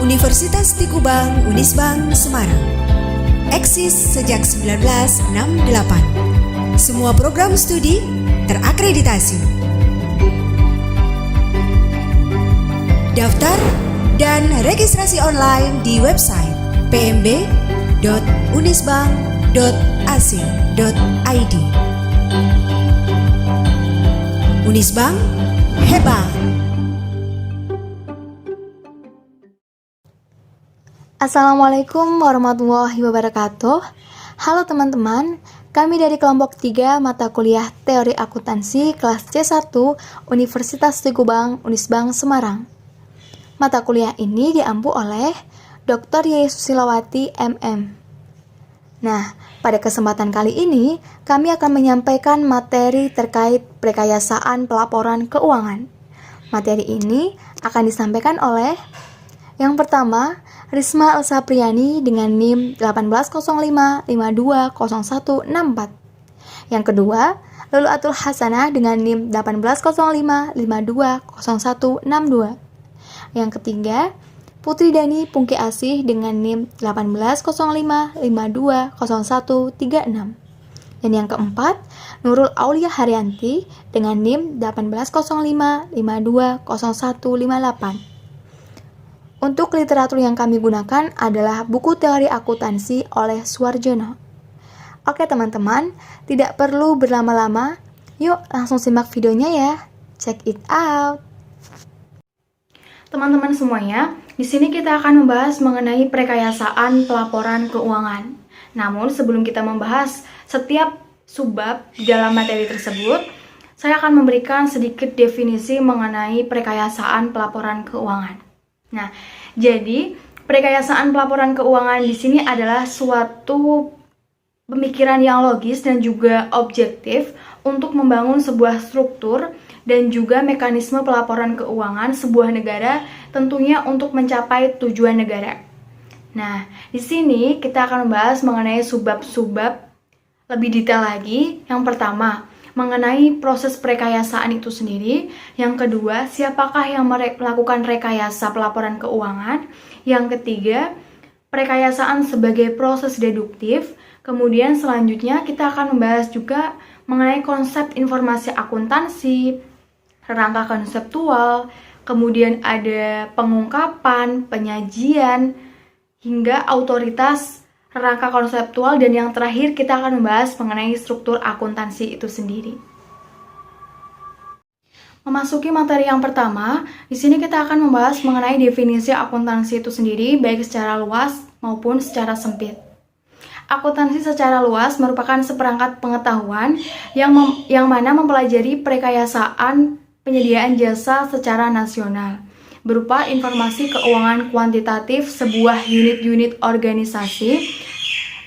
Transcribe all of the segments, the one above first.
Universitas Tikubang Unisbank Semarang. Eksis sejak 1968. Semua program studi terakreditasi. Daftar dan registrasi online di website pmb.unisbank.ac.id. Unisbank hebat. Assalamualaikum warahmatullahi wabarakatuh. Halo teman-teman, kami dari kelompok 3 mata kuliah Teori Akuntansi kelas C1 Universitas Tikubang Unisbank Semarang. Mata kuliah ini diampu oleh Dr. Yeye Susilawati MM. Nah, pada kesempatan kali ini kami akan menyampaikan materi terkait perekayasaan pelaporan keuangan. Materi ini akan disampaikan oleh yang pertama, Risma Elsapriani dengan NIM 1805520164. Yang kedua, Lulu Atul Hasanah dengan NIM 1805520162. Yang ketiga, Putri Dani Pungki Asih dengan NIM 1805520136. Dan yang keempat, Nurul Aulia Haryanti dengan NIM 1805520158. Untuk literatur yang kami gunakan adalah buku teori akuntansi oleh Suwarjono. Oke teman-teman, tidak perlu berlama-lama, yuk langsung simak videonya ya. Check it out. Teman-teman semuanya, di sini kita akan membahas mengenai perekayasaan pelaporan keuangan. Namun sebelum kita membahas setiap subbab dalam materi tersebut, saya akan memberikan sedikit definisi mengenai perekayasaan pelaporan keuangan. Nah, jadi perekayasaan pelaporan keuangan di sini adalah suatu pemikiran yang logis dan juga objektif untuk membangun sebuah struktur dan juga mekanisme pelaporan keuangan sebuah negara, tentunya untuk mencapai tujuan negara. Nah, di sini kita akan membahas mengenai subbab-subbab lebih detail lagi. Yang pertama, mengenai proses perekayasaan itu sendiri. Yang kedua, siapakah yang melakukan rekayasa pelaporan keuangan. Yang ketiga, perekayasaan sebagai proses deduktif. Kemudian selanjutnya kita akan membahas juga mengenai konsep informasi akuntansi, rangka konseptual, kemudian ada pengungkapan, penyajian, hingga autoritas, rangka konseptual, dan yang terakhir kita akan membahas mengenai struktur akuntansi itu sendiri. Memasuki materi yang pertama, di sini kita akan membahas mengenai definisi akuntansi itu sendiri, baik secara luas maupun secara sempit. Akuntansi secara luas merupakan seperangkat pengetahuan yang mana mempelajari perekayasaan penyediaan jasa secara nasional, berupa informasi keuangan kuantitatif sebuah unit-unit organisasi,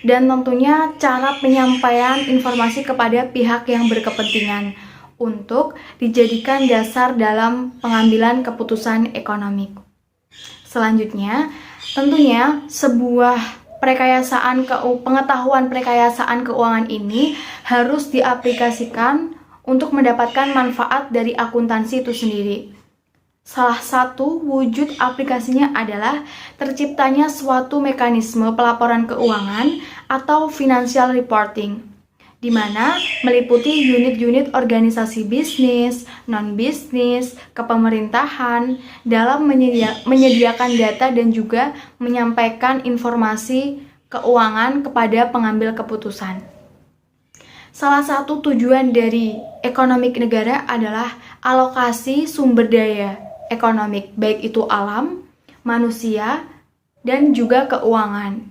dan tentunya cara penyampaian informasi kepada pihak yang berkepentingan untuk dijadikan dasar dalam pengambilan keputusan ekonomi. Selanjutnya, tentunya sebuah pengetahuan perekayasaan keuangan ini harus diaplikasikan untuk mendapatkan manfaat dari akuntansi itu sendiri. Salah satu wujud aplikasinya adalah terciptanya suatu mekanisme pelaporan keuangan atau financial reporting, di mana meliputi unit-unit organisasi bisnis, non-bisnis, kepemerintahan dalam menyediakan data dan juga menyampaikan informasi keuangan kepada pengambil keputusan. Salah satu tujuan dari ekonomi negara adalah alokasi sumber daya ekonomi, baik itu alam, manusia, dan juga keuangan,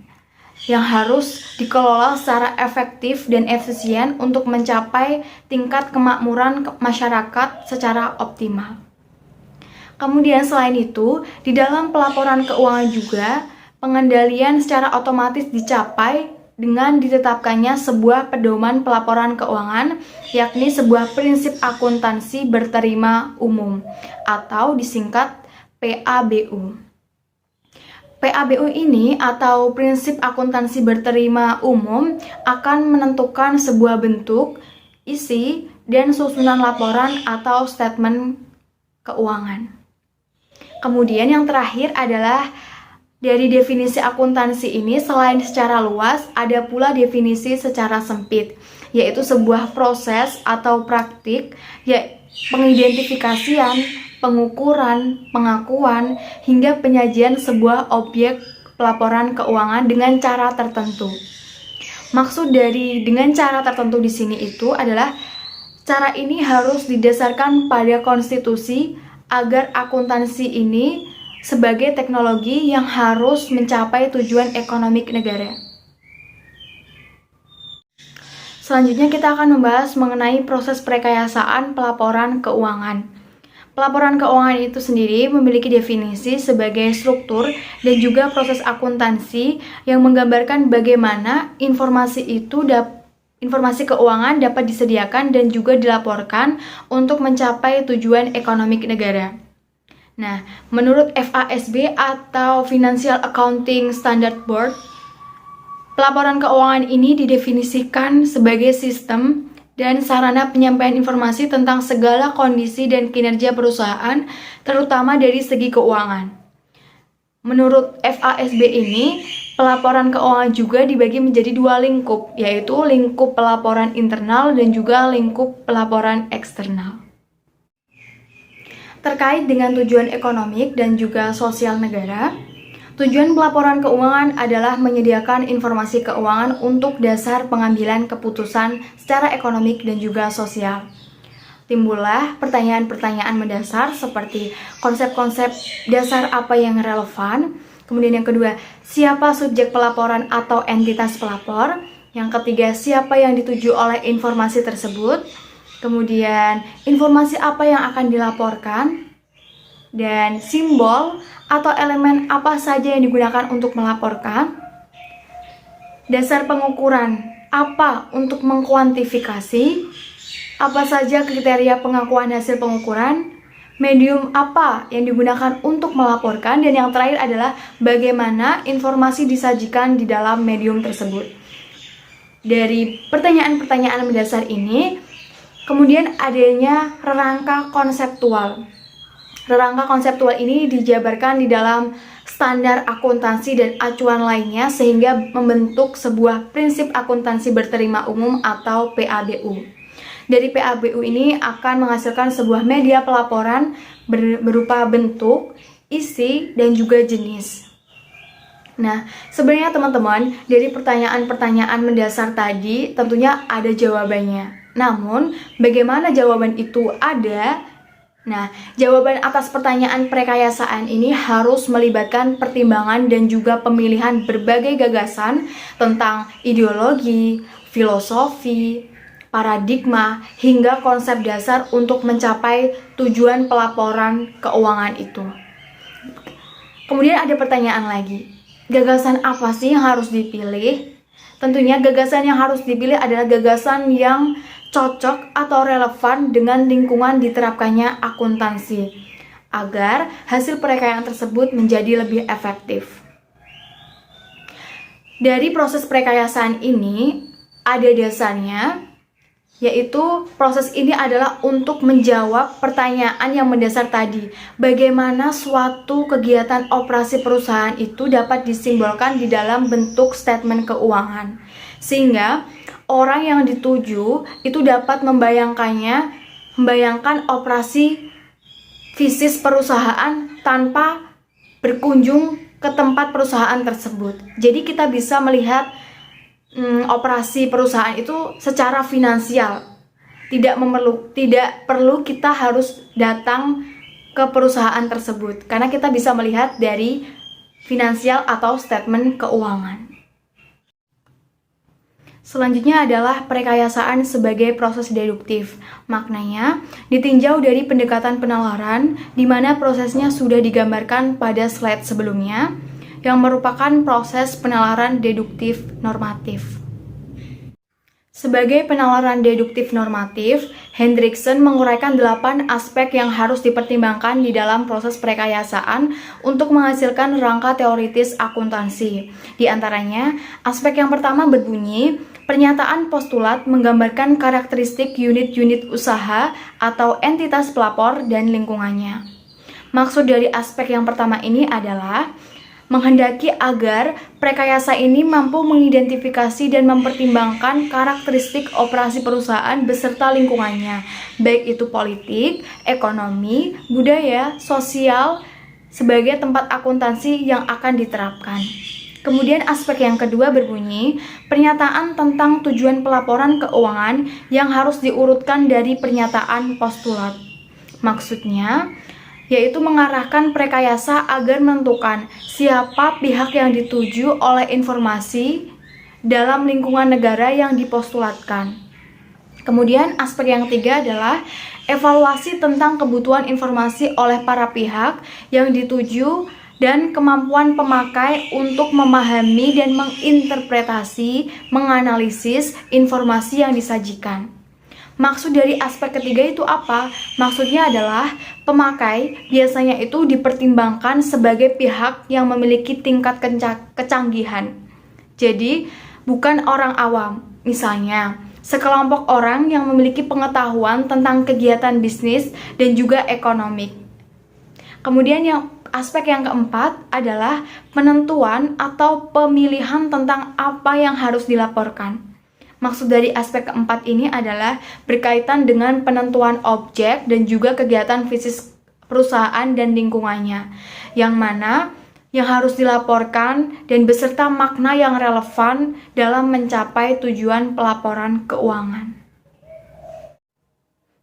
yang harus dikelola secara efektif dan efisien untuk mencapai tingkat kemakmuran masyarakat secara optimal. Kemudian selain itu, di dalam pelaporan keuangan juga, pengendalian secara otomatis dicapai dengan ditetapkannya sebuah pedoman pelaporan keuangan, yakni sebuah prinsip akuntansi berterima umum atau disingkat PABU. PABU ini atau prinsip akuntansi berterima umum akan menentukan sebuah bentuk, isi, dan susunan laporan atau statement keuangan. Kemudian yang terakhir adalah Dari definisi akuntansi ini, selain secara luas, ada pula definisi secara sempit, yaitu sebuah proses atau praktik, pengidentifikasian, pengukuran, pengakuan, hingga penyajian sebuah objek pelaporan keuangan dengan cara tertentu. Maksud dari dengan cara tertentu di sini itu adalah cara ini harus didasarkan pada konstitusi agar akuntansi ini sebagai teknologi yang harus mencapai tujuan ekonomi negara. Selanjutnya kita akan membahas mengenai proses perekayasaan pelaporan keuangan. Pelaporan keuangan itu sendiri memiliki definisi sebagai struktur dan juga proses akuntansi yang menggambarkan bagaimana informasi keuangan dapat disediakan dan juga dilaporkan untuk mencapai tujuan ekonomi negara. Nah, menurut FASB atau Financial Accounting Standard Board, pelaporan keuangan ini didefinisikan sebagai sistem dan sarana penyampaian informasi tentang segala kondisi dan kinerja perusahaan, terutama dari segi keuangan. Menurut FASB ini, pelaporan keuangan juga dibagi menjadi dua lingkup, yaitu lingkup pelaporan internal dan juga lingkup pelaporan eksternal. Terkait dengan tujuan ekonomi dan juga sosial negara, tujuan pelaporan keuangan adalah menyediakan informasi keuangan untuk dasar pengambilan keputusan secara ekonomi dan juga sosial. Timbullah pertanyaan-pertanyaan mendasar seperti konsep-konsep dasar apa yang relevan, kemudian yang kedua, siapa subjek pelaporan atau entitas pelapor, yang ketiga, siapa yang dituju oleh informasi tersebut, kemudian informasi apa yang akan dilaporkan, dan simbol atau elemen apa saja yang digunakan untuk melaporkan, dasar pengukuran apa untuk mengkuantifikasi, apa saja kriteria pengakuan hasil pengukuran, medium apa yang digunakan untuk melaporkan, dan yang terakhir adalah bagaimana informasi disajikan di dalam medium tersebut. Dari pertanyaan-pertanyaan mendasar ini, kemudian adanya rangka konseptual. Rangka konseptual ini dijabarkan di dalam standar akuntansi dan acuan lainnya sehingga membentuk sebuah prinsip akuntansi berterima umum atau PABU. Dari PABU ini akan menghasilkan sebuah media pelaporan berupa bentuk, isi, dan juga jenis. Nah, sebenarnya teman-teman, dari pertanyaan-pertanyaan mendasar tadi tentunya ada jawabannya. Namun, bagaimana jawaban itu ada? Nah, jawaban atas pertanyaan perekayasaan ini harus melibatkan pertimbangan dan juga pemilihan berbagai gagasan tentang ideologi, filosofi, paradigma, hingga konsep dasar untuk mencapai tujuan pelaporan keuangan itu. Kemudian ada pertanyaan lagi, gagasan apa sih yang harus dipilih? Tentunya gagasan yang harus dipilih adalah gagasan yang cocok atau relevan dengan lingkungan diterapkannya akuntansi, agar hasil perekayaan tersebut menjadi lebih efektif. Dari proses perekayasaan ini ada dasarnya, yaitu proses ini adalah untuk menjawab pertanyaan yang mendasar tadi. Bagaimana suatu kegiatan operasi perusahaan itu dapat disimbolkan di dalam bentuk statement keuangan, sehingga orang yang dituju itu dapat membayangkan operasi fisik perusahaan tanpa berkunjung ke tempat perusahaan tersebut. Jadi kita bisa melihat operasi perusahaan itu secara finansial. Tidak perlu kita harus datang ke perusahaan tersebut, karena kita bisa melihat dari finansial atau statement keuangan. Selanjutnya adalah perekayasaan sebagai proses deduktif. Maknanya ditinjau dari pendekatan penalaran, di mana prosesnya sudah digambarkan pada slide sebelumnya, yang merupakan proses penalaran deduktif normatif. Sebagai penalaran deduktif normatif, Hendriksen menguraikan 8 aspek yang harus dipertimbangkan di dalam proses perekayasaan untuk menghasilkan rangka teoritis akuntansi. Di antaranya, aspek yang pertama berbunyi, pernyataan postulat menggambarkan karakteristik unit-unit usaha atau entitas pelapor dan lingkungannya. Maksud dari aspek yang pertama ini adalah menghendaki agar prekayasa ini mampu mengidentifikasi dan mempertimbangkan karakteristik operasi perusahaan beserta lingkungannya, baik itu politik, ekonomi, budaya, sosial, sebagai tempat akuntansi yang akan diterapkan. Kemudian aspek yang kedua berbunyi, pernyataan tentang tujuan pelaporan keuangan yang harus diurutkan dari pernyataan postulat. Maksudnya, yaitu mengarahkan prekayasa agar menentukan siapa pihak yang dituju oleh informasi dalam lingkungan negara yang dipostulatkan. Kemudian aspek yang ketiga adalah evaluasi tentang kebutuhan informasi oleh para pihak yang dituju dan kemampuan pemakai untuk memahami dan menginterpretasi, menganalisis informasi yang disajikan. Maksud dari aspek ketiga itu apa? Maksudnya adalah pemakai biasanya itu dipertimbangkan sebagai pihak yang memiliki tingkat kecanggihan. Jadi, bukan orang awam. Misalnya, sekelompok orang yang memiliki pengetahuan tentang kegiatan bisnis dan juga ekonomi. Kemudian aspek yang keempat adalah penentuan atau pemilihan tentang apa yang harus dilaporkan. Maksud dari aspek keempat ini adalah berkaitan dengan penentuan objek dan juga kegiatan fisik perusahaan dan lingkungannya, yang mana yang harus dilaporkan dan beserta makna yang relevan dalam mencapai tujuan pelaporan keuangan.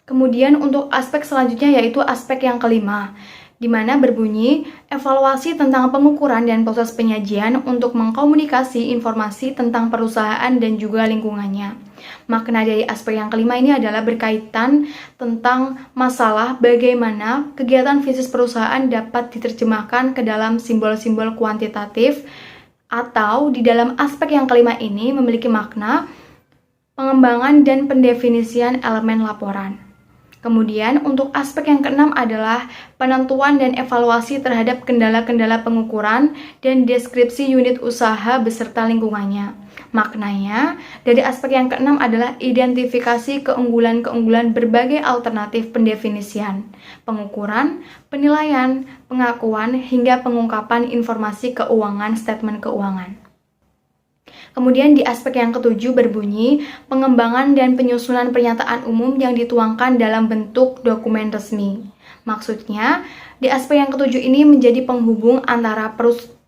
Kemudian untuk aspek selanjutnya yaitu aspek yang kelima, di mana berbunyi evaluasi tentang pengukuran dan proses penyajian untuk mengkomunikasi informasi tentang perusahaan dan juga lingkungannya. Makna dari aspek yang kelima ini adalah berkaitan tentang masalah bagaimana kegiatan fisik perusahaan dapat diterjemahkan ke dalam simbol-simbol kuantitatif, atau di dalam aspek yang kelima ini memiliki makna pengembangan dan pendefinisian elemen laporan. Kemudian untuk aspek yang keenam adalah penentuan dan evaluasi terhadap kendala-kendala pengukuran dan deskripsi unit usaha beserta lingkungannya. Maknanya, dari aspek yang keenam adalah identifikasi keunggulan-keunggulan berbagai alternatif pendefinisian, pengukuran, penilaian, pengakuan, hingga pengungkapan informasi keuangan statement keuangan. Kemudian di aspek yang ketujuh berbunyi pengembangan dan penyusunan pernyataan umum yang dituangkan dalam bentuk dokumen resmi. Maksudnya, di aspek yang ketujuh ini menjadi penghubung antara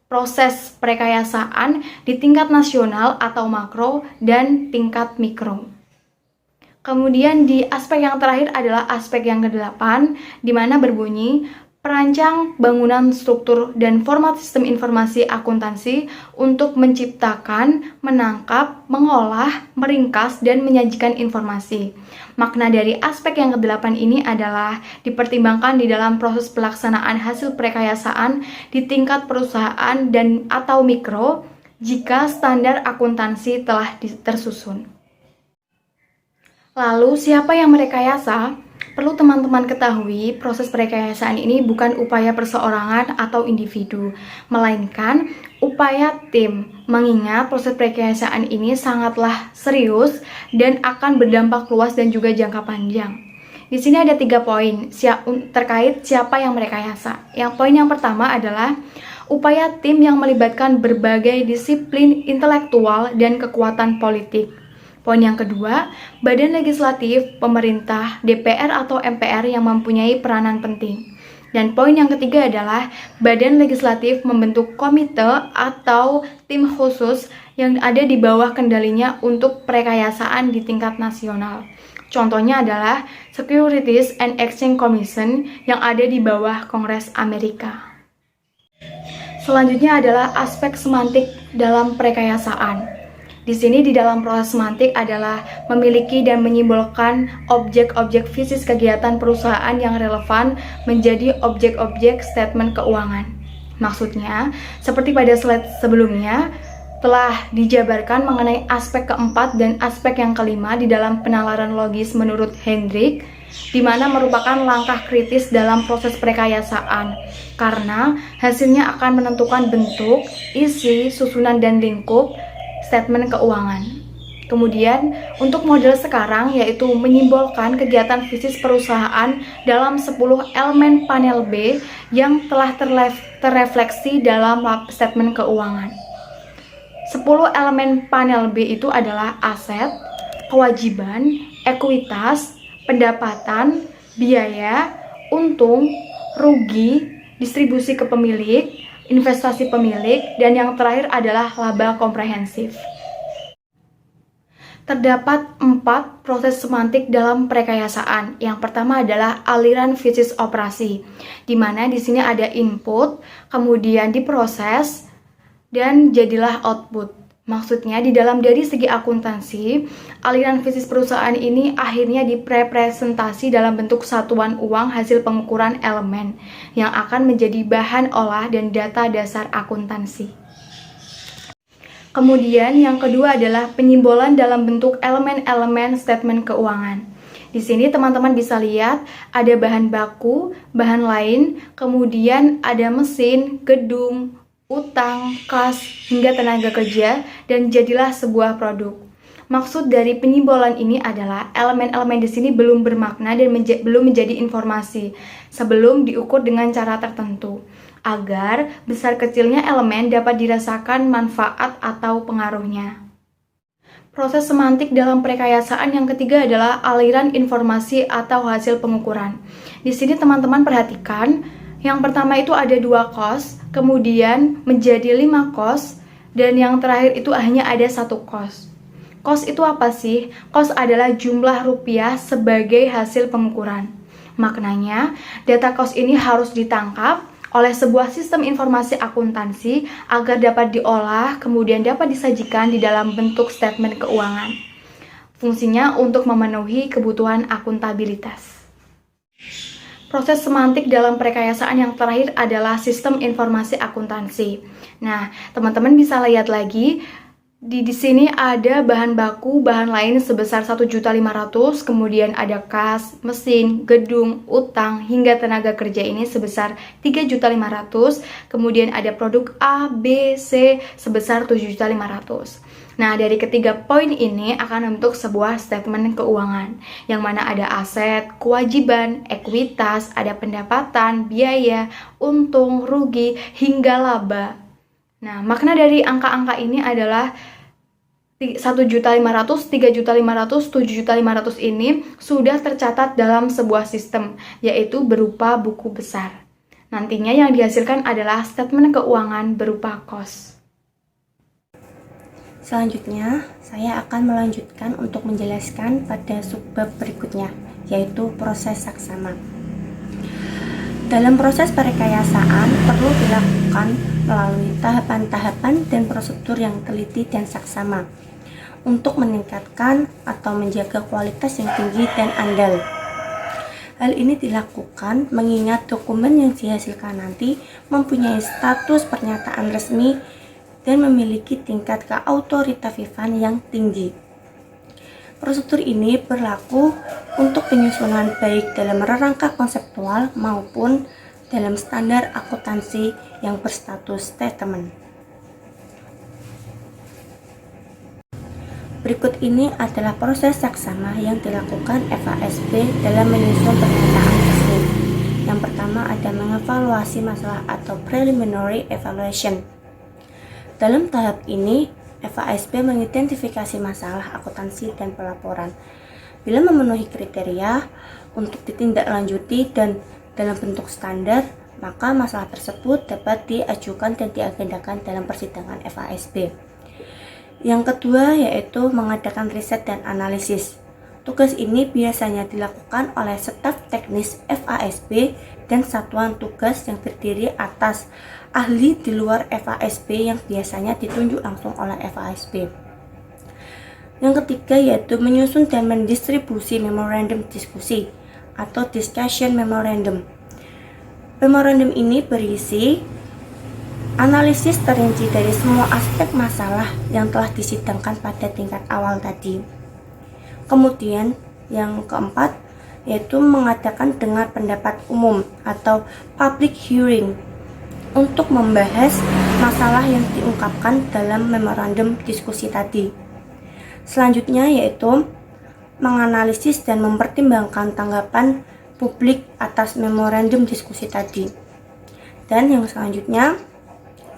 proses prekayasaan di tingkat nasional atau makro dan tingkat mikro. Kemudian di aspek yang terakhir adalah aspek yang ke-8, di mana berbunyi perancang bangunan struktur dan format sistem informasi akuntansi untuk menciptakan, menangkap, mengolah, meringkas, dan menyajikan informasi. Makna dari aspek yang ke-8 ini adalah dipertimbangkan di dalam proses pelaksanaan hasil prekayasaan di tingkat perusahaan dan atau mikro jika standar akuntansi telah tersusun. Lalu, siapa yang merekayasa? Perlu teman-teman ketahui, proses prekayasaan ini bukan upaya perseorangan atau individu, melainkan upaya tim, mengingat proses prekayasaan ini sangatlah serius dan akan berdampak luas dan juga jangka panjang. Di sini ada 3 poin terkait siapa yang merekayasa. Yang poin yang pertama adalah upaya tim yang melibatkan berbagai disiplin intelektual dan kekuatan politik. Poin yang kedua, badan legislatif, pemerintah, DPR atau MPR yang mempunyai peranan penting. Dan poin yang ketiga adalah badan legislatif membentuk komite atau tim khusus yang ada di bawah kendalinya untuk prekayasaan di tingkat nasional. Contohnya adalah Securities and Exchange Commission yang ada di bawah Kongres Amerika. Selanjutnya adalah aspek semantik dalam prekayasaan. Di sini di dalam proses semantik adalah memiliki dan menyimbolkan objek-objek fisik kegiatan perusahaan yang relevan menjadi objek-objek statement keuangan. Maksudnya, seperti pada slide sebelumnya, telah dijabarkan mengenai aspek keempat dan aspek yang kelima di dalam penalaran logis menurut Hendrik, di mana merupakan langkah kritis dalam proses prekayasaan, karena hasilnya akan menentukan bentuk, isi, susunan, dan lingkup statement keuangan. Kemudian untuk model sekarang yaitu menyimbolkan kegiatan bisnis perusahaan dalam 10 elemen panel B yang telah terrefleksi dalam statement keuangan. 10 elemen panel B itu adalah aset, kewajiban, ekuitas, pendapatan, biaya, untung, rugi, distribusi ke pemilik, investasi pemilik, dan yang terakhir adalah laba komprehensif. Terdapat 4 proses semantik dalam perekayasaan. Yang pertama adalah aliran bisnis operasi, di mana di sini ada input, kemudian diproses, dan jadilah output. Maksudnya dari segi akuntansi, aliran bisnis perusahaan ini akhirnya direpresentasi dalam bentuk satuan uang hasil pengukuran elemen yang akan menjadi bahan olah dan data dasar akuntansi. Kemudian yang kedua adalah penyimbolan dalam bentuk elemen-elemen statement keuangan. Di sini teman-teman bisa lihat ada bahan baku, bahan lain, kemudian ada mesin, gedung, utang, kas, hingga tenaga kerja, dan jadilah sebuah produk. Maksud dari penyimbolan ini adalah elemen-elemen di sini belum bermakna dan belum menjadi informasi sebelum diukur dengan cara tertentu, agar besar kecilnya elemen dapat dirasakan manfaat atau pengaruhnya. Proses semantik dalam perekayasaan yang ketiga adalah aliran informasi atau hasil pengukuran. Di sini teman-teman perhatikan, yang pertama itu ada 2 cost, kemudian menjadi 5 cost, dan yang terakhir itu hanya ada 1 cost. Cost itu apa sih? Cost adalah jumlah rupiah sebagai hasil pengukuran. Maknanya, data cost ini harus ditangkap oleh sebuah sistem informasi akuntansi agar dapat diolah, kemudian dapat disajikan di dalam bentuk statement keuangan. Fungsinya untuk memenuhi kebutuhan akuntabilitas. Proses semantik dalam perekayasaan yang terakhir adalah sistem informasi akuntansi. Nah, teman-teman bisa lihat lagi di sini ada bahan baku, bahan lain sebesar 1.500.000, kemudian ada kas, mesin, gedung, utang, hingga tenaga kerja ini sebesar 3.500.000, kemudian ada produk A, B, C sebesar 7.500.000. Nah, dari ketiga poin ini akan membentuk sebuah statement keuangan, yang mana ada aset, kewajiban, ekuitas, ada pendapatan, biaya, untung, rugi, hingga laba. Nah, makna dari angka-angka ini adalah 1.500.000, 3.500.000, 7.500.000 ini sudah tercatat dalam sebuah sistem, yaitu berupa buku besar. Nantinya yang dihasilkan adalah statement keuangan berupa cost. Selanjutnya, saya akan melanjutkan untuk menjelaskan pada subbab berikutnya, yaitu proses saksama. Dalam proses perekayasaan perlu dilakukan melalui tahapan-tahapan dan prosedur yang teliti dan saksama untuk meningkatkan atau menjaga kualitas yang tinggi dan andal. Hal ini dilakukan mengingat dokumen yang dihasilkan nanti mempunyai status pernyataan resmi dan memiliki tingkat keautoritatifan yang tinggi. Prosedur ini berlaku untuk penyusunan baik dalam rangka konseptual maupun dalam standar akuntansi yang berstatus statement. Berikut ini adalah proses saksama yang dilakukan FASB dalam menyusun pernyataan resmi. Yang pertama ada mengevaluasi masalah atau preliminary evaluation. Dalam tahap ini, FASB mengidentifikasi masalah akuntansi dan pelaporan. Bila memenuhi kriteria untuk ditindaklanjuti dan dalam bentuk standar, maka masalah tersebut dapat diajukan dan diagendakan dalam persidangan FASB. Yang kedua yaitu mengadakan riset dan analisis. Tugas ini biasanya dilakukan oleh staf teknis FASB dan satuan tugas yang terdiri atas ahli di luar FASB yang biasanya ditunjuk langsung oleh FASB. Yang ketiga yaitu menyusun dan mendistribusi memorandum diskusi atau discussion memorandum. Memorandum ini berisi analisis terinci dari semua aspek masalah yang telah disidangkan pada tingkat awal tadi. Kemudian yang keempat yaitu mengadakan dengar pendapat umum atau public hearing untuk membahas masalah yang diungkapkan dalam memorandum diskusi tadi. Selanjutnya yaitu menganalisis dan mempertimbangkan tanggapan publik atas memorandum diskusi tadi. Dan yang selanjutnya,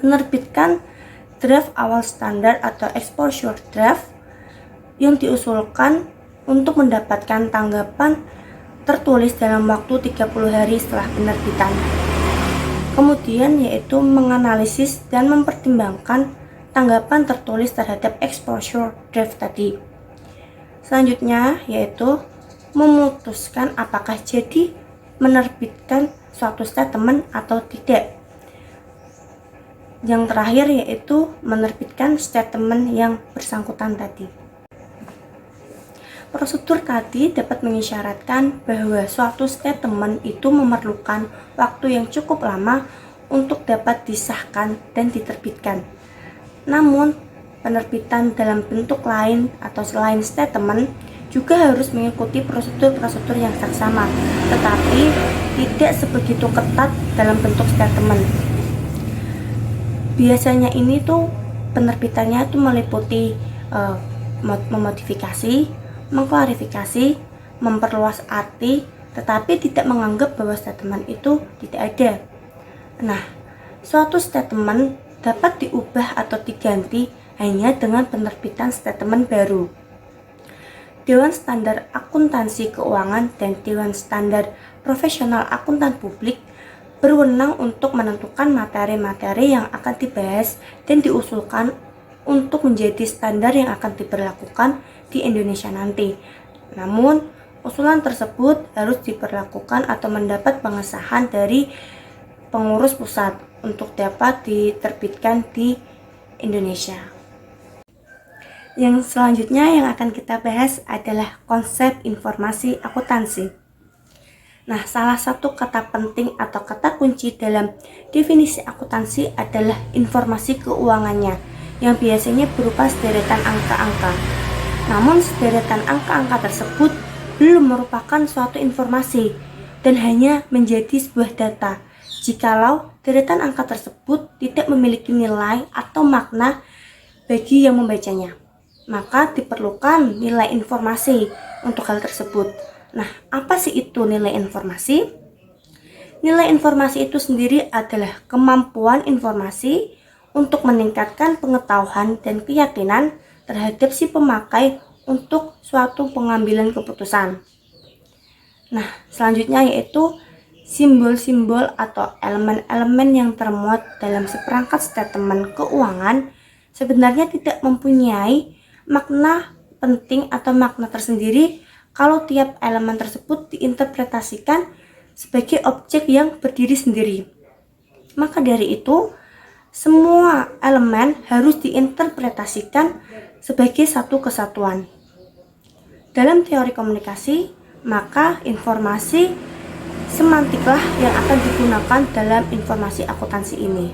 menerbitkan draft awal standar atau exposure draft yang diusulkan untuk mendapatkan tanggapan tertulis dalam waktu 30 hari setelah penerbitan. Kemudian yaitu menganalisis dan mempertimbangkan tanggapan tertulis terhadap exposure draft tadi. Selanjutnya yaitu memutuskan apakah jadi menerbitkan suatu statement atau tidak. Yang terakhir yaitu menerbitkan statement yang bersangkutan tadi. Prosedur tadi dapat mengisyaratkan bahwa suatu statement itu memerlukan waktu yang cukup lama untuk dapat disahkan dan diterbitkan. Namun, penerbitan dalam bentuk lain atau selain statement juga harus mengikuti prosedur-prosedur yang sama, tetapi tidak sebegitu ketat dalam bentuk statement. Biasanya ini tuh penerbitannya tuh meliputi memodifikasi, mengklarifikasi, memperluas arti, tetapi tidak menganggap bahwa statement itu tidak ada. Nah, suatu statement dapat diubah atau diganti hanya dengan penerbitan statement baru. Dewan Standar Akuntansi Keuangan dan Dewan Standar Profesional Akuntan Publik berwenang untuk menentukan materi-materi yang akan dibahas dan diusulkan untuk menjadi standar yang akan diberlakukan di Indonesia nanti. Namun, usulan tersebut harus diberlakukan atau mendapat pengesahan dari pengurus pusat untuk dapat diterbitkan di Indonesia. Yang selanjutnya yang akan kita bahas adalah konsep informasi akuntansi. Nah, salah satu kata penting atau kata kunci dalam definisi akuntansi adalah informasi keuangannya, yang biasanya berupa sederetan angka-angka. Namun, sederetan angka-angka tersebut belum merupakan suatu informasi dan hanya menjadi sebuah data jikalau deretan angka tersebut tidak memiliki nilai atau makna bagi yang membacanya. Maka diperlukan nilai informasi untuk hal tersebut. Nah, apa sih itu nilai informasi? Nilai informasi itu sendiri adalah kemampuan informasi untuk meningkatkan pengetahuan dan keyakinan terhadap si pemakai untuk suatu pengambilan keputusan. Nah, selanjutnya yaitu simbol-simbol atau elemen-elemen yang termuat dalam seperangkat statement keuangan sebenarnya tidak mempunyai makna penting atau makna tersendiri kalau tiap elemen tersebut diinterpretasikan sebagai objek yang berdiri sendiri. Maka dari itu, semua elemen harus diinterpretasikan sebagai satu kesatuan. Dalam teori komunikasi, maka informasi semantiklah yang akan digunakan dalam informasi akuntansi ini.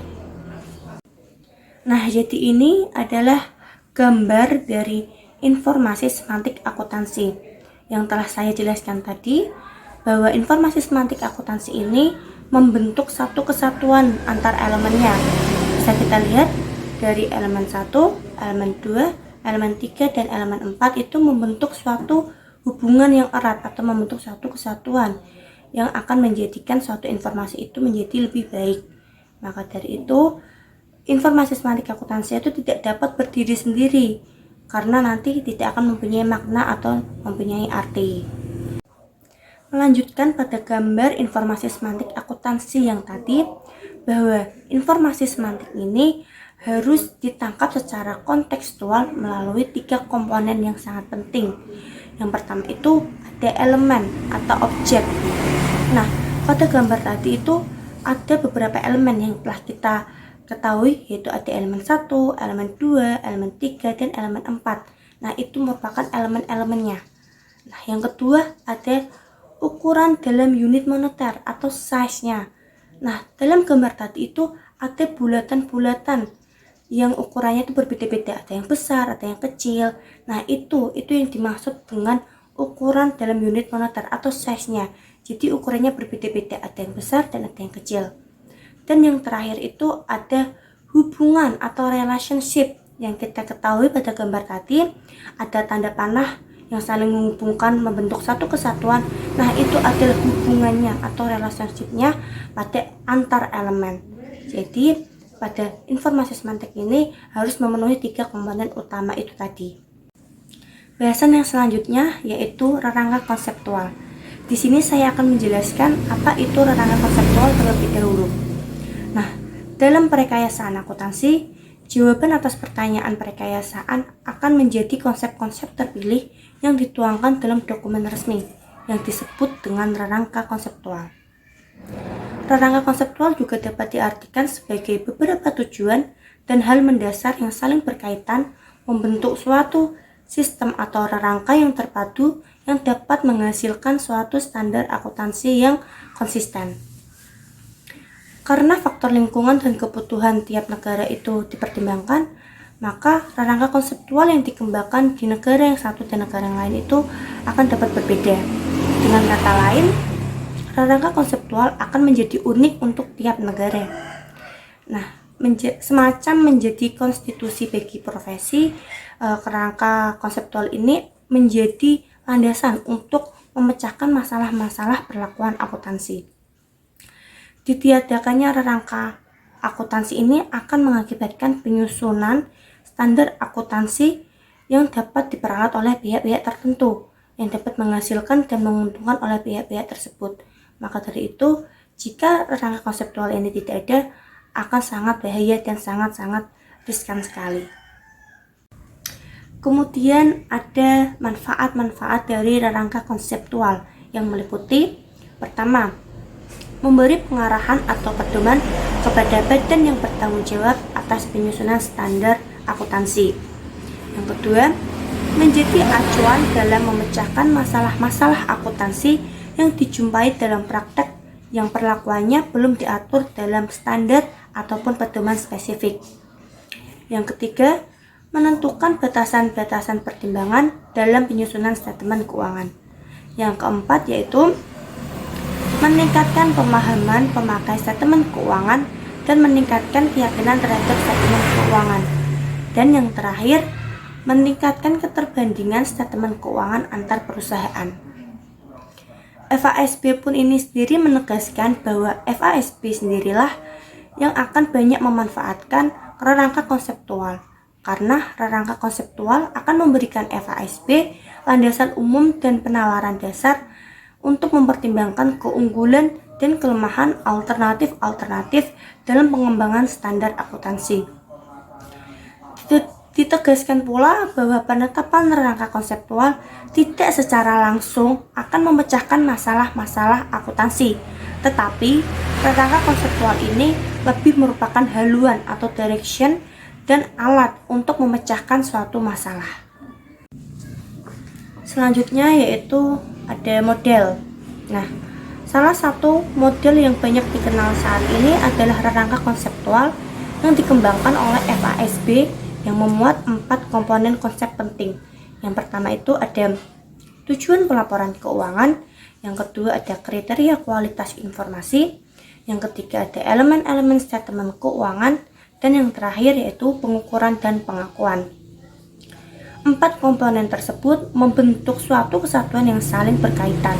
Nah, jadi ini adalah gambar dari informasi semantik akuntansi yang telah saya jelaskan tadi, bahwa informasi semantik akuntansi ini membentuk satu kesatuan antar elemennya. Bisa kita lihat dari elemen 1, elemen 2, elemen 3, dan elemen 4 itu membentuk suatu hubungan yang erat atau membentuk suatu kesatuan yang akan menjadikan suatu informasi itu menjadi lebih baik. Maka dari itu, informasi semantik akuntansi itu tidak dapat berdiri sendiri karena nanti tidak akan mempunyai makna atau mempunyai arti. Melanjutkan pada gambar informasi semantik akuntansi yang tadi, bahwa informasi semantik ini harus ditangkap secara kontekstual melalui 3 komponen yang sangat penting. Yang pertama itu ada elemen atau objek. Nah, pada gambar tadi itu ada beberapa elemen yang telah kita ketahui, yaitu ada elemen 1, elemen 2, elemen 3, dan elemen 4. Nah, itu merupakan elemen-elemennya. Nah, yang kedua ada ukuran dalam unit moneter atau size-nya. Nah, dalam gambar tadi itu ada bulatan-bulatan yang ukurannya itu berbeda-beda, ada yang besar, ada yang kecil. Nah, itu yang dimaksud dengan ukuran dalam unit moneter atau size-nya. Jadi ukurannya berbeda-beda, ada yang besar dan ada yang kecil. Dan yang terakhir itu ada hubungan atau relationship Yang kita ketahui pada gambar tadi, ada tanda panah yang saling menghubungkan membentuk satu kesatuan. Nah, itu adalah hubungannya atau relationship-nya pada antar elemen. Jadi, pada informasi semantik ini harus memenuhi 3 komponen utama itu tadi. Bahasan yang selanjutnya yaitu rangka konseptual. Di sini saya akan menjelaskan apa itu rangka konseptual terlebih dahulu. Nah, dalam perekayasaan akuntansi, jawaban atas pertanyaan perekayasaan akan menjadi konsep-konsep terpilih yang dituangkan dalam dokumen resmi yang disebut dengan rangka konseptual. Rangka konseptual juga dapat diartikan sebagai beberapa tujuan dan hal mendasar yang saling berkaitan membentuk suatu sistem atau rangka yang terpadu yang dapat menghasilkan suatu standar akuntansi yang konsisten. Karena faktor lingkungan dan kebutuhan tiap negara itu dipertimbangkan, maka rangka konseptual yang dikembangkan di negara yang satu dan negara yang lain itu akan dapat berbeda. Dengan kata lain, rangka konseptual akan menjadi unik untuk tiap negara. Nah, semacam menjadi konstitusi bagi profesi, rangka konseptual ini menjadi landasan untuk memecahkan masalah-masalah perlakuan akuntansi. Ditiadakannya rangka akuntansi ini akan mengakibatkan penyusunan standar akuntansi yang dapat diperalat oleh pihak-pihak tertentu yang dapat menghasilkan dan menguntungkan oleh pihak-pihak tersebut. Maka dari itu, jika rangka konseptual ini tidak ada, akan sangat bahaya dan sangat-sangat riskan sekali. Kemudian ada manfaat-manfaat dari rangka konseptual yang meliputi: pertama, memberi pengarahan atau pedoman kepada badan yang bertanggung jawab atas penyusunan standar akuntansi. Yang kedua, menjadi acuan dalam memecahkan masalah-masalah akuntansi yang dijumpai dalam praktek yang perlakuannya belum diatur dalam standar ataupun pedoman spesifik. Yang ketiga, menentukan batasan-batasan pertimbangan dalam penyusunan statement keuangan. Yang keempat yaitu meningkatkan pemahaman pemakai statement keuangan dan meningkatkan keyakinan terhadap statement keuangan. Dan yang terakhir, meningkatkan keterbandingan statement keuangan antar perusahaan. FASB pun ini sendiri menegaskan bahwa FASB sendirilah yang akan banyak memanfaatkan rangka konseptual, karena rangka konseptual akan memberikan FASB landasan umum dan penawaran dasar untuk mempertimbangkan keunggulan dan kelemahan alternatif-alternatif dalam pengembangan standar akuntansi. Ditegaskan pula bahwa penetapan rangka konseptual tidak secara langsung akan memecahkan masalah-masalah akuntansi, tetapi rangka konseptual ini lebih merupakan haluan atau direction dan alat untuk memecahkan suatu masalah. Selanjutnya yaitu ada model. Nah, salah satu model yang banyak dikenal saat ini adalah rangka konseptual yang dikembangkan oleh FASB yang memuat 4 komponen konsep penting. Yang pertama itu ada tujuan pelaporan keuangan, yang kedua ada kriteria kualitas informasi, yang ketiga ada elemen-elemen statement keuangan, dan yang terakhir yaitu pengukuran dan pengakuan. 4 komponen tersebut membentuk suatu kesatuan yang saling berkaitan,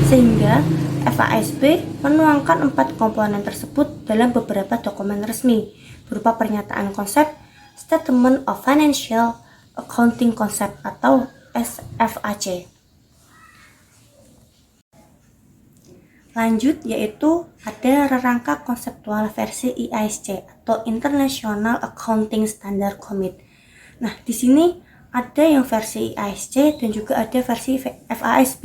sehingga FASB menuangkan 4 komponen tersebut dalam beberapa dokumen resmi berupa pernyataan konsep, Statement of Financial Accounting Concept atau SFAC. Lanjut yaitu ada rangka konseptual versi IASC atau International Accounting Standard Commit. Nah, di sini ada yang versi IASC dan juga ada versi FASB.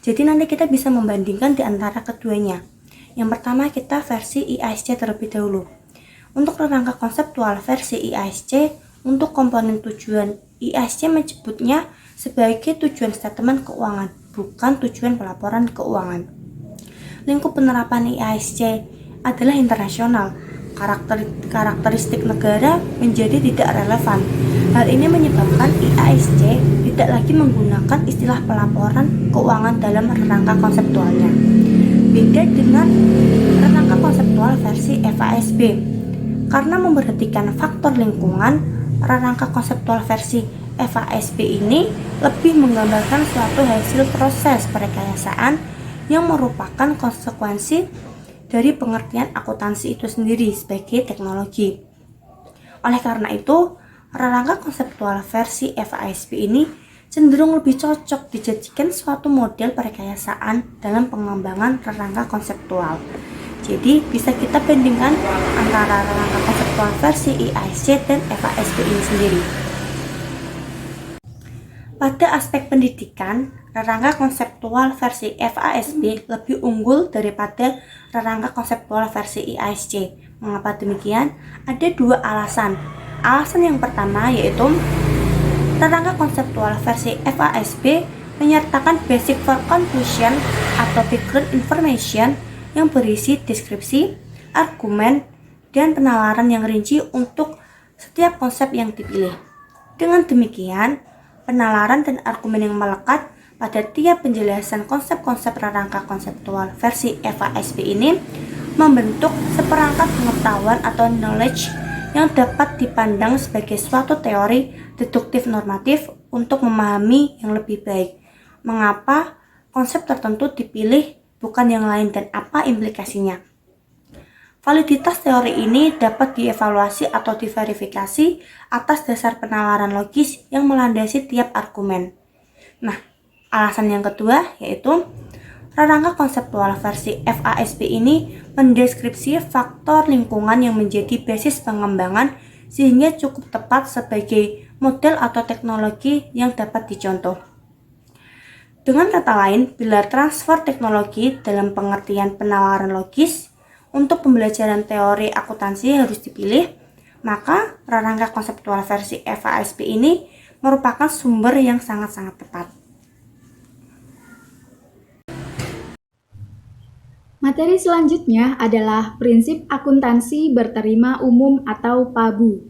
Jadi nanti kita bisa membandingkan di antara keduanya. Yang pertama kita versi IASC terlebih dahulu. Untuk rangka konseptual versi IASC, untuk komponen tujuan IASC menyebutnya sebagai tujuan statement keuangan, bukan tujuan pelaporan keuangan. Lingkup penerapan IASC adalah internasional. Karakteristik negara menjadi tidak relevan. Hal ini menyebabkan IASC tidak lagi menggunakan istilah pelaporan keuangan dalam rangka konseptualnya. Beda dengan rangka konseptual versi FASB. Karena memperhatikan faktor lingkungan, rangka konseptual versi FASB ini lebih menggambarkan suatu hasil proses perekayasaan yang merupakan konsekuensi dari pengertian akuntansi itu sendiri sebagai teknologi. Oleh karena itu, rangka konseptual versi FASB ini cenderung lebih cocok dijadikan suatu model perekayasaan dalam pengembangan rangka konseptual. Jadi bisa kita bandingkan antara rangka konseptual versi IISC dan FASB ini sendiri. Pada aspek pendidikan, rangka konseptual versi FASB lebih unggul daripada rangka konseptual versi IISC. Mengapa demikian? Ada dua alasan. Alasan yang pertama yaitu rangka konseptual versi FASB menyertakan basic for conclusion atau background information yang berisi deskripsi, argumen, dan penalaran yang rinci untuk setiap konsep yang dipilih. Dengan demikian, penalaran dan argumen yang melekat pada tiap penjelasan konsep-konsep rangka konseptual versi FASB ini membentuk seperangkat pengetahuan atau knowledge yang dapat dipandang sebagai suatu teori deduktif normatif untuk memahami yang lebih baik mengapa konsep tertentu dipilih bukan yang lain dan apa implikasinya. Validitas teori ini dapat dievaluasi atau diverifikasi atas dasar penalaran logis yang melandasi tiap argumen. Nah, alasan yang kedua yaitu rangka konseptual versi FASB ini mendeskripsi faktor lingkungan yang menjadi basis pengembangan sehingga cukup tepat sebagai model atau teknologi yang dapat dicontoh. Dengan kata lain, bila transfer teknologi dalam pengertian penalaran logis untuk pembelajaran teori akuntansi harus dipilih, maka rangka konseptual versi FASB ini merupakan sumber yang sangat-sangat tepat. Materi selanjutnya adalah prinsip akuntansi berterima umum atau PABU.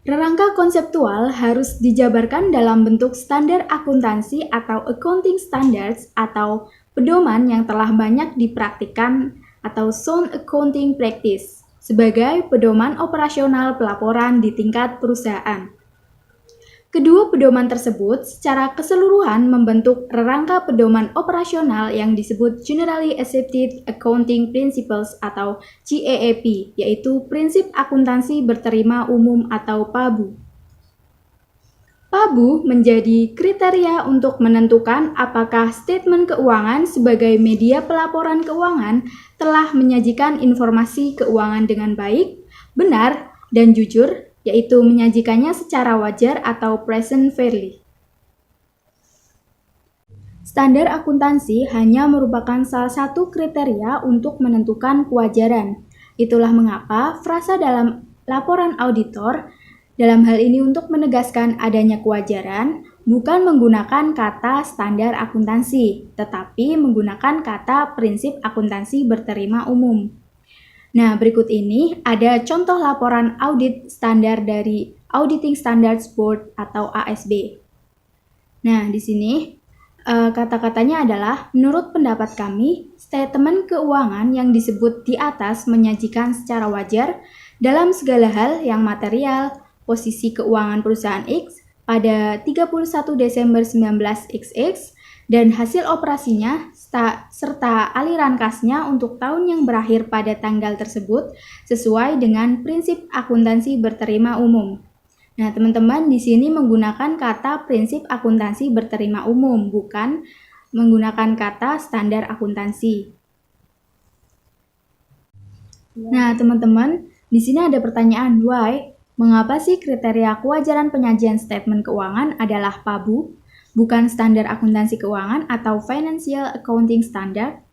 Rangka konseptual harus dijabarkan dalam bentuk standar akuntansi atau accounting standards atau pedoman yang telah banyak dipraktikkan atau sound accounting practice sebagai pedoman operasional pelaporan di tingkat perusahaan. Kedua pedoman tersebut secara keseluruhan membentuk rangka pedoman operasional yang disebut Generally Accepted Accounting Principles atau GAAP, yaitu prinsip akuntansi berterima umum atau PABU. PABU menjadi kriteria untuk menentukan apakah statement keuangan sebagai media pelaporan keuangan telah menyajikan informasi keuangan dengan baik, benar, dan jujur, yaitu menyajikannya secara wajar atau present fairly. Standar akuntansi hanya merupakan salah satu kriteria untuk menentukan kewajaran. Itulah mengapa frasa dalam laporan auditor dalam hal ini untuk menegaskan adanya kewajaran bukan menggunakan kata standar akuntansi, tetapi menggunakan kata prinsip akuntansi berterima umum. Nah, berikut ini ada contoh laporan audit standar dari Auditing Standards Board atau ASB. Nah, di sini kata-katanya adalah, menurut pendapat kami, statement keuangan yang disebut di atas menyajikan secara wajar dalam segala hal yang material, posisi keuangan perusahaan X pada 31 Desember 19XX, dan hasil operasinya serta aliran kasnya untuk tahun yang berakhir pada tanggal tersebut sesuai dengan prinsip akuntansi berterima umum. Nah, teman-teman di sini menggunakan kata prinsip akuntansi berterima umum, bukan menggunakan kata standar akuntansi. Nah, teman-teman, di sini ada pertanyaan, why? Mengapa sih kriteria kewajaran penyajian statement keuangan adalah PABU? Bukan standar akuntansi keuangan atau Financial Accounting Standard.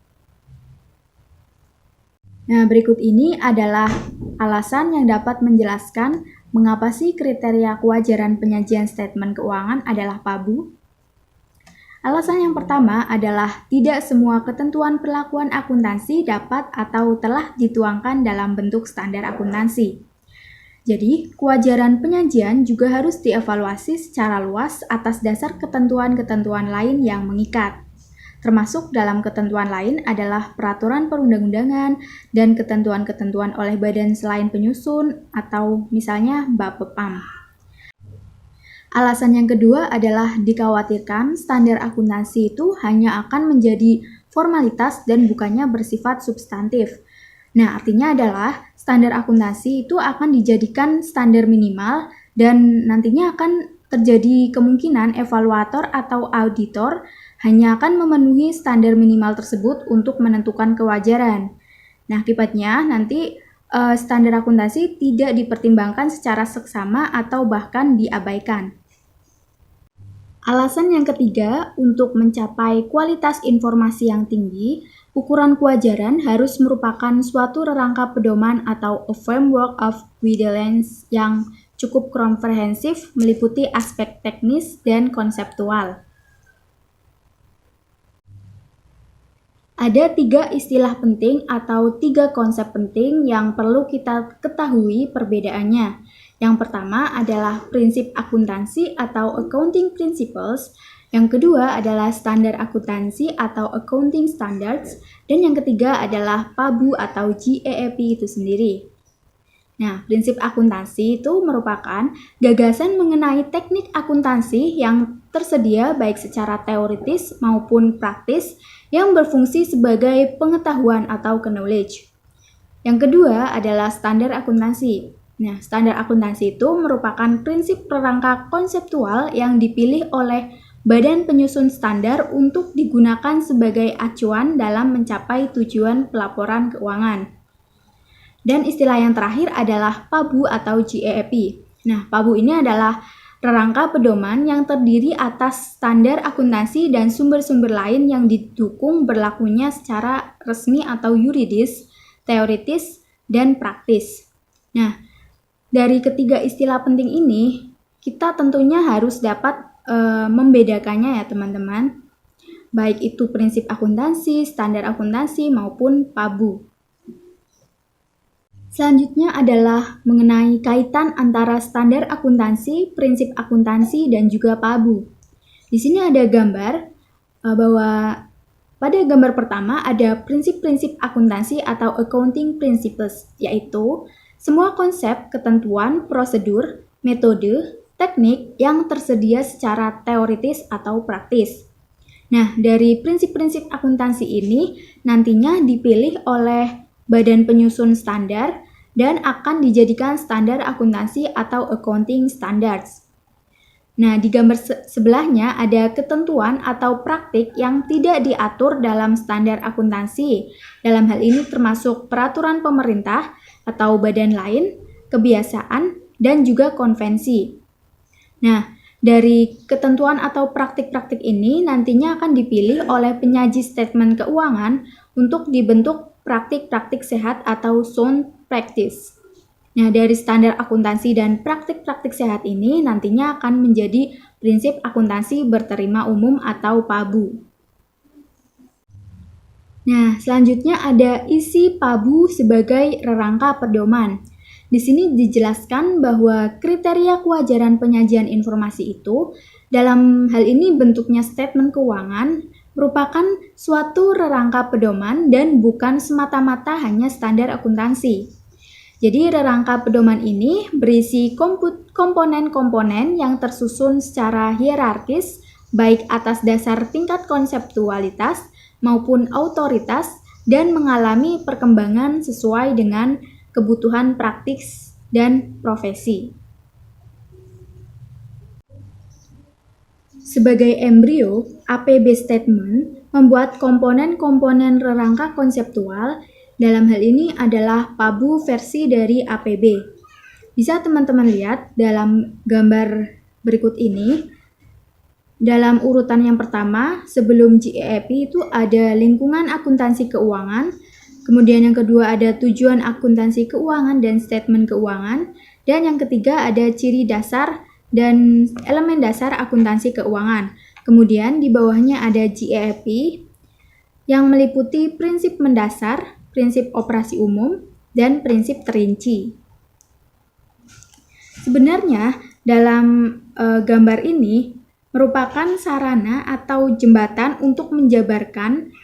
Nah, berikut ini adalah alasan yang dapat menjelaskan mengapa sih kriteria kewajaran penyajian statement keuangan adalah PABU. Alasan yang pertama adalah tidak semua ketentuan perlakuan akuntansi dapat atau telah dituangkan dalam bentuk standar akuntansi. Jadi, kewajaran penyajian juga harus dievaluasi secara luas atas dasar ketentuan-ketentuan lain yang mengikat. Termasuk dalam ketentuan lain adalah peraturan perundang-undangan dan ketentuan-ketentuan oleh badan selain penyusun atau misalnya Bapepam. Alasan yang kedua adalah dikhawatirkan standar akuntansi itu hanya akan menjadi formalitas dan bukannya bersifat substantif. Nah, artinya adalah standar akuntansi itu akan dijadikan standar minimal dan nantinya akan terjadi kemungkinan evaluator atau auditor hanya akan memenuhi standar minimal tersebut untuk menentukan kewajaran. Nah, akibatnya nanti standar akuntansi tidak dipertimbangkan secara seksama atau bahkan diabaikan. Alasan yang ketiga, untuk mencapai kualitas informasi yang tinggi, ukuran kewajaran harus merupakan suatu rangka pedoman atau a framework of guidelines yang cukup komprehensif meliputi aspek teknis dan konseptual. Ada 3 istilah penting atau 3 konsep penting yang perlu kita ketahui perbedaannya. Yang pertama adalah prinsip akuntansi atau accounting principles. Yang kedua adalah standar akuntansi atau accounting standards. Dan yang ketiga adalah PABU atau GAAP itu sendiri. Nah, prinsip akuntansi itu merupakan gagasan mengenai teknik akuntansi yang tersedia baik secara teoritis maupun praktis yang berfungsi sebagai pengetahuan atau knowledge. Yang kedua adalah standar akuntansi. Nah, standar akuntansi itu merupakan prinsip kerangka konseptual yang dipilih oleh badan penyusun standar untuk digunakan sebagai acuan dalam mencapai tujuan pelaporan keuangan. Dan istilah yang terakhir adalah PABU atau GAAP. Nah, PABU ini adalah rangka pedoman yang terdiri atas standar akuntansi dan sumber-sumber lain yang didukung berlakunya secara resmi atau yuridis, teoritis, dan praktis. Nah, dari ketiga istilah penting ini, kita tentunya harus dapat membedakannya ya teman-teman. Baik itu prinsip akuntansi, standar akuntansi, maupun PABU. Selanjutnya adalah mengenai kaitan antara standar akuntansi, prinsip akuntansi, dan juga PABU. Di sini ada gambar bahwa pada gambar pertama ada prinsip-prinsip akuntansi atau accounting principles, yaitu semua konsep, ketentuan, prosedur, metode, teknik yang tersedia secara teoritis atau praktis. Nah, dari prinsip-prinsip akuntansi ini nantinya dipilih oleh badan penyusun standar dan akan dijadikan standar akuntansi atau accounting standards. Nah, di gambar sebelahnya ada ketentuan atau praktik yang tidak diatur dalam standar akuntansi. Dalam hal ini termasuk peraturan pemerintah atau badan lain, kebiasaan, dan juga konvensi. Nah, dari ketentuan atau praktik-praktik ini nantinya akan dipilih oleh penyaji statement keuangan untuk dibentuk praktik-praktik sehat atau sound practice. Nah, dari standar akuntansi dan praktik-praktik sehat ini nantinya akan menjadi prinsip akuntansi berterima umum atau PABU. Nah, selanjutnya ada isi PABU sebagai rangka pedoman. Di sini dijelaskan bahwa kriteria kewajaran penyajian informasi itu dalam hal ini bentuknya statement keuangan merupakan suatu rangka pedoman dan bukan semata-mata hanya standar akuntansi. Jadi rangka pedoman ini berisi komponen-komponen yang tersusun secara hierarkis baik atas dasar tingkat konseptualitas maupun autoritas dan mengalami perkembangan sesuai dengan kebutuhan praktis dan profesi. Sebagai embrio, APB statement membuat komponen-komponen rangka konseptual. Dalam hal ini adalah PABU versi dari APB. Bisa teman-teman lihat dalam gambar berikut ini. Dalam urutan yang pertama, sebelum GAAP itu ada lingkungan akuntansi keuangan. Kemudian yang kedua ada tujuan akuntansi keuangan dan statement keuangan. Dan yang ketiga ada ciri dasar dan elemen dasar akuntansi keuangan. Kemudian di bawahnya ada GAAP yang meliputi prinsip mendasar, prinsip operasi umum, dan prinsip terinci. Sebenarnya dalam gambar ini merupakan sarana atau jembatan untuk menjabarkan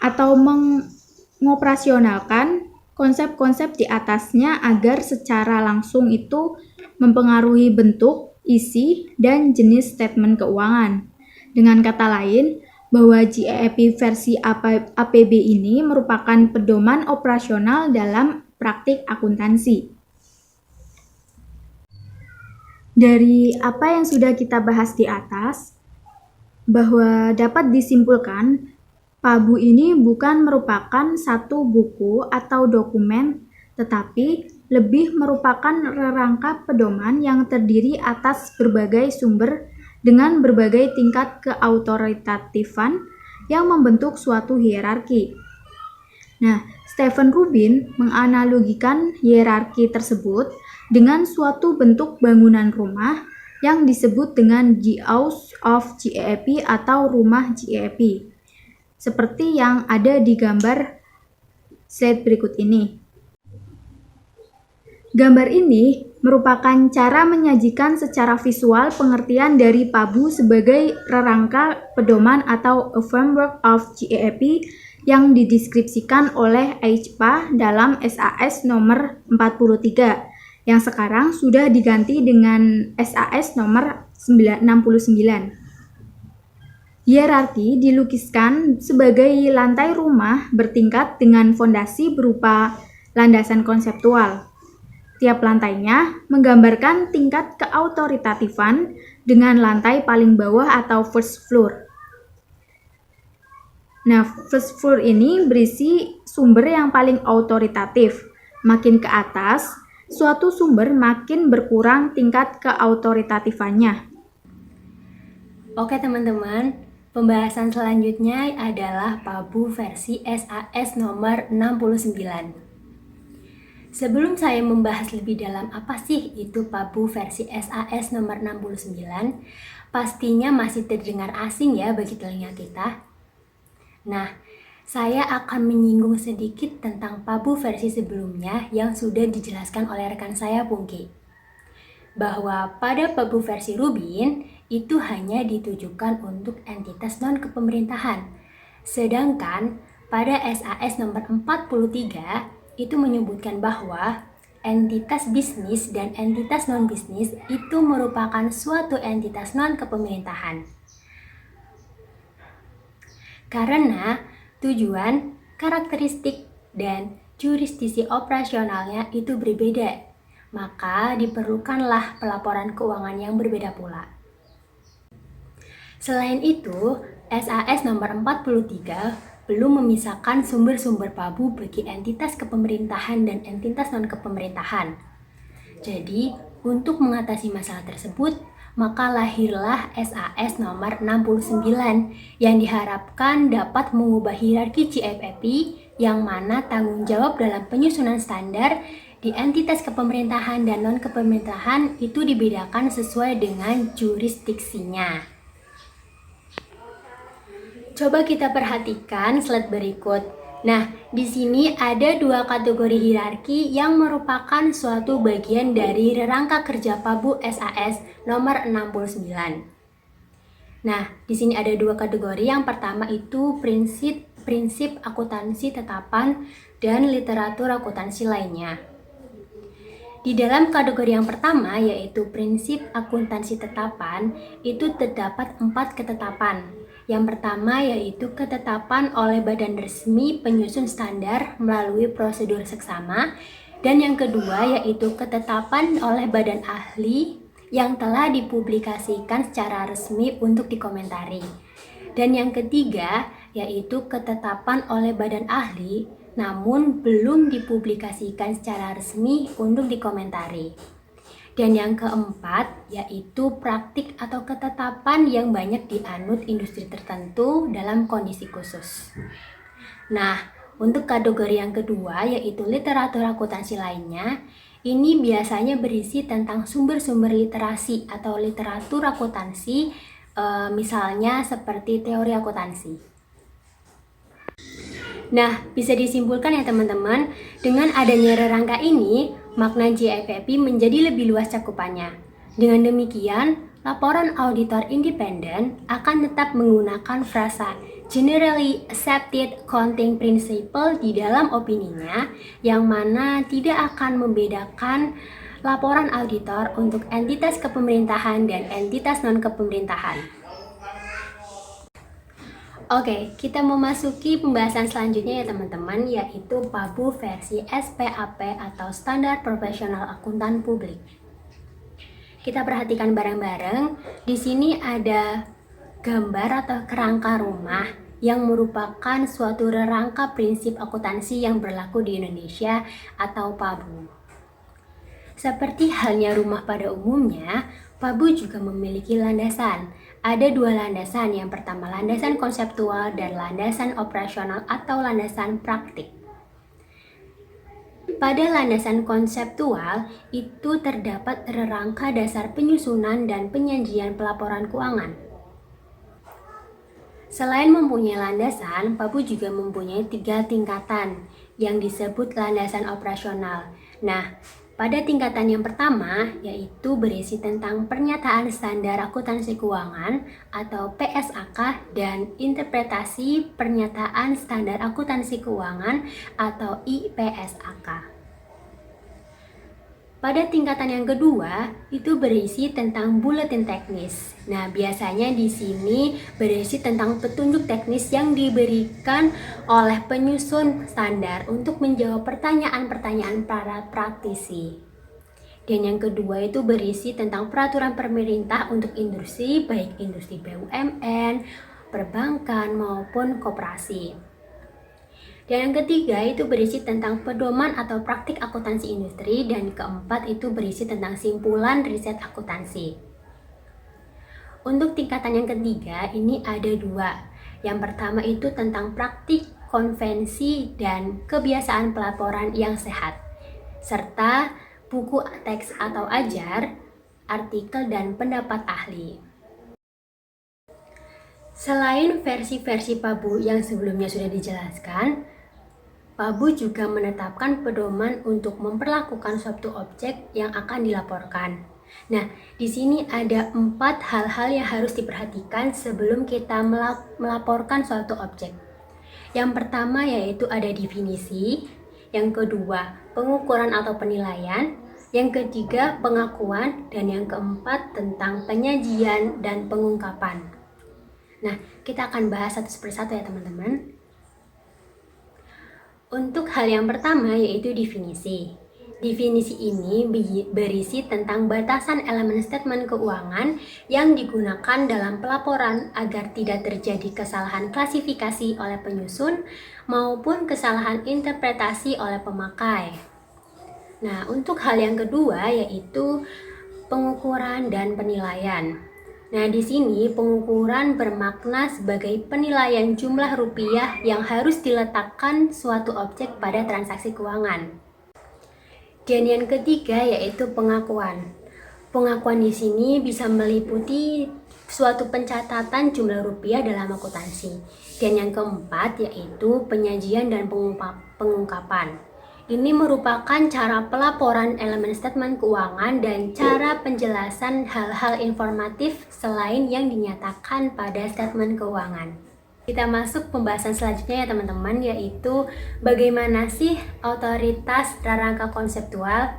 atau mengoperasionalkan konsep-konsep di atasnya agar secara langsung itu mempengaruhi bentuk, isi, dan jenis statement keuangan. Dengan kata lain, bahwa GAAP versi APB ini merupakan pedoman operasional dalam praktik akuntansi. Dari apa yang sudah kita bahas di atas, bahwa dapat disimpulkan PABU ini bukan merupakan satu buku atau dokumen, tetapi lebih merupakan rangka pedoman yang terdiri atas berbagai sumber dengan berbagai tingkat keautoritatifan yang membentuk suatu hierarki. Nah, Stephen Rubin menganalogikan hierarki tersebut dengan suatu bentuk bangunan rumah yang disebut dengan the house of GAAP atau rumah GAAP. Seperti yang ada di gambar slide berikut ini. Gambar ini merupakan cara menyajikan secara visual pengertian dari PABU sebagai rangka pedoman atau a framework of GAAP yang dideskripsikan oleh AICPA dalam SAS nomor 43 yang sekarang sudah diganti dengan SAS nomor 69. Hierarki dilukiskan sebagai lantai rumah bertingkat dengan fondasi berupa landasan konseptual. Tiap lantainya menggambarkan tingkat keautoritatifan dengan lantai paling bawah atau first floor. Nah, first floor ini berisi sumber yang paling autoritatif. Makin ke atas, suatu sumber makin berkurang tingkat keautoritatifannya. Oke teman-teman, pembahasan selanjutnya adalah PABU versi SAS nomor 69. Sebelum saya membahas lebih dalam apa sih itu PABU versi SAS nomor 69, pastinya masih terdengar asing ya bagi telinga kita. Nah, saya akan menyinggung sedikit tentang PABU versi sebelumnya yang sudah dijelaskan oleh rekan saya Pungki. Bahwa pada PABU versi Rubin, itu hanya ditujukan untuk entitas non-kepemerintahan. Sedangkan pada SAS nomor 43, itu menyebutkan bahwa entitas bisnis dan entitas non-bisnis itu merupakan suatu entitas non-kepemerintahan. Karena tujuan, karakteristik, dan jurisdiksi operasionalnya itu berbeda, maka diperlukanlah pelaporan keuangan yang berbeda pula. Selain itu, SAS nomor 43 belum memisahkan sumber-sumber PABU bagi entitas kepemerintahan dan entitas non-kepemerintahan. Jadi, untuk mengatasi masalah tersebut, maka lahirlah SAS nomor 69 yang diharapkan dapat mengubah hierarki GAAP yang mana tanggung jawab dalam penyusunan standar di entitas kepemerintahan dan non-kepemerintahan itu dibedakan sesuai dengan jurisdiksinya. Coba kita perhatikan slide berikut. Nah, di sini ada dua kategori hierarki yang merupakan suatu bagian dari rangka kerja PABU SAS nomor 69. Nah, di sini ada dua kategori. Yang pertama itu prinsip akuntansi tetapan dan literatur akuntansi lainnya. Di dalam kategori yang pertama yaitu prinsip akuntansi tetapan, itu terdapat 4 ketetapan. Yang pertama yaitu ketetapan oleh badan resmi penyusun standar melalui prosedur seksama, dan yang kedua yaitu ketetapan oleh badan ahli yang telah dipublikasikan secara resmi untuk dikomentari. Dan yang ketiga yaitu ketetapan oleh badan ahli namun belum dipublikasikan secara resmi untuk dikomentari. Dan yang keempat yaitu praktik atau ketetapan yang banyak dianut industri tertentu dalam kondisi khusus. Nah, untuk kategori yang kedua yaitu literatur akuntansi lainnya, ini biasanya berisi tentang sumber-sumber literasi atau literatur akuntansi, misalnya seperti teori akuntansi. Nah, bisa disimpulkan ya teman-teman, dengan adanya rangka ini, makna GAAP menjadi lebih luas cakupannya. Dengan demikian, Laporan auditor independen akan tetap menggunakan frasa Generally Accepted Accounting Principle di dalam opininya, yang mana tidak akan membedakan laporan auditor untuk entitas kepemerintahan dan entitas non-kepemerintahan. Oke, kita memasuki pembahasan selanjutnya ya teman-teman, yaitu PABU versi SPAP atau Standar Profesional Akuntan Publik. Kita perhatikan bareng-bareng. Di sini ada gambar atau kerangka rumah yang merupakan suatu rangka prinsip akuntansi yang berlaku di Indonesia atau PABU. Seperti halnya rumah pada umumnya, PABU juga memiliki landasan. Ada dua landasan, yang pertama landasan konseptual dan landasan operasional atau landasan praktik. Pada landasan konseptual itu terdapat rangka dasar penyusunan dan penyajian pelaporan keuangan. Selain mempunyai landasan, PABU juga mempunyai 3 tingkatan yang disebut landasan operasional. Nah, pada tingkatan yang pertama yaitu berisi tentang pernyataan standar akuntansi keuangan atau PSAK dan interpretasi pernyataan standar akuntansi keuangan atau IPSAK. Pada tingkatan yang kedua itu berisi tentang buletin teknis. Nah, biasanya di sini berisi tentang petunjuk teknis yang diberikan oleh penyusun standar untuk menjawab pertanyaan-pertanyaan para praktisi. Dan yang kedua itu berisi tentang peraturan pemerintah untuk industri, baik industri BUMN, perbankan maupun koperasi. Dan yang ketiga itu berisi tentang pedoman atau praktik akuntansi industri, dan keempat itu berisi tentang simpulan riset akuntansi. Untuk tingkatan yang ketiga ini ada 2. Yang pertama itu tentang praktik, konvensi, dan kebiasaan pelaporan yang sehat, serta buku teks atau ajar, artikel, dan pendapat ahli. Selain versi-versi PABU yang sebelumnya sudah dijelaskan, PABU juga menetapkan pedoman untuk memperlakukan suatu objek yang akan dilaporkan. Nah, di sini ada 4 hal-hal yang harus diperhatikan sebelum kita melaporkan suatu objek. Yang pertama yaitu ada definisi, yang kedua pengukuran atau penilaian, yang ketiga pengakuan, dan yang keempat tentang penyajian dan pengungkapan. Nah, kita akan bahas satu persatu ya teman-teman. Untuk hal yang pertama yaitu definisi. Definisi ini berisi tentang batasan elemen statement keuangan yang digunakan dalam pelaporan agar tidak terjadi kesalahan klasifikasi oleh penyusun maupun kesalahan interpretasi oleh pemakai. Nah, untuk hal yang kedua yaitu pengukuran dan penilaian. Nah, di sini pengukuran bermakna sebagai penilaian jumlah rupiah yang harus diletakkan suatu objek pada transaksi keuangan. Dan yang ketiga yaitu pengakuan. Pengakuan di sini bisa meliputi suatu pencatatan jumlah rupiah dalam akuntansi. Dan yang keempat yaitu penyajian dan pengungkapan. Ini merupakan cara pelaporan elemen statement keuangan dan cara penjelasan hal-hal informatif selain yang dinyatakan pada statement keuangan. Kita masuk pembahasan selanjutnya ya teman-teman, yaitu bagaimana sih otoritas rangka konseptual.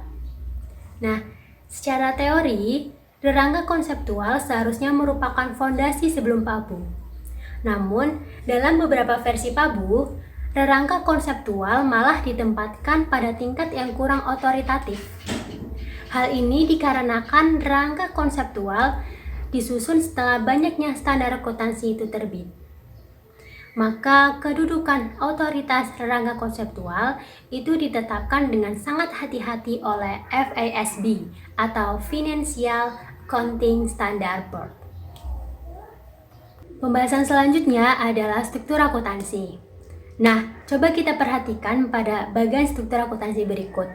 Nah, secara teori, rangka konseptual seharusnya merupakan fondasi sebelum PABU. Namun, dalam beberapa versi PABU, rangka konseptual malah ditempatkan pada tingkat yang kurang otoritatif. Hal ini dikarenakan rangka konseptual disusun setelah banyaknya standar akuntansi itu terbit. Maka kedudukan otoritas rangka konseptual itu ditetapkan dengan sangat hati-hati oleh FASB atau Financial Accounting Standard Board. Pembahasan selanjutnya adalah struktur akuntansi. Nah, coba kita perhatikan pada bagian struktur akuntansi berikut.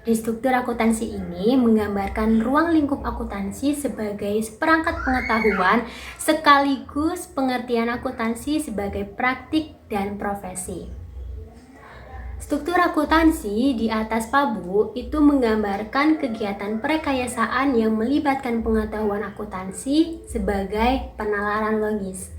Di struktur akuntansi ini menggambarkan ruang lingkup akuntansi sebagai seperangkat pengetahuan sekaligus pengertian akuntansi sebagai praktik dan profesi. Struktur akuntansi di atas PABU itu menggambarkan kegiatan perekayasaan yang melibatkan pengetahuan akuntansi sebagai penalaran logis.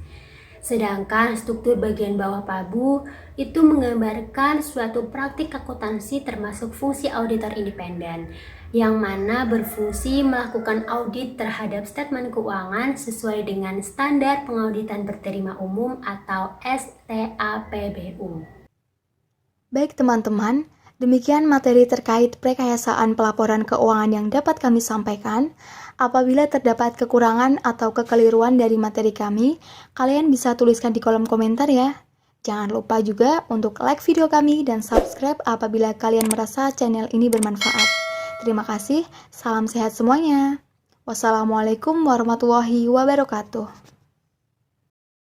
Sedangkan struktur bagian bawah PABU itu menggambarkan suatu praktik akuntansi termasuk fungsi auditor independen, yang mana berfungsi melakukan audit terhadap statement keuangan sesuai dengan standar pengauditan berterima umum atau STAPBU. Baik teman-teman, demikian materi terkait perekayasaan pelaporan keuangan yang dapat kami sampaikan. Apabila terdapat kekurangan atau kekeliruan dari materi kami, kalian bisa tuliskan di kolom komentar ya. Jangan lupa juga untuk like video kami dan subscribe apabila kalian merasa channel ini bermanfaat. Terima kasih, salam sehat semuanya. Wassalamualaikum warahmatullahi wabarakatuh.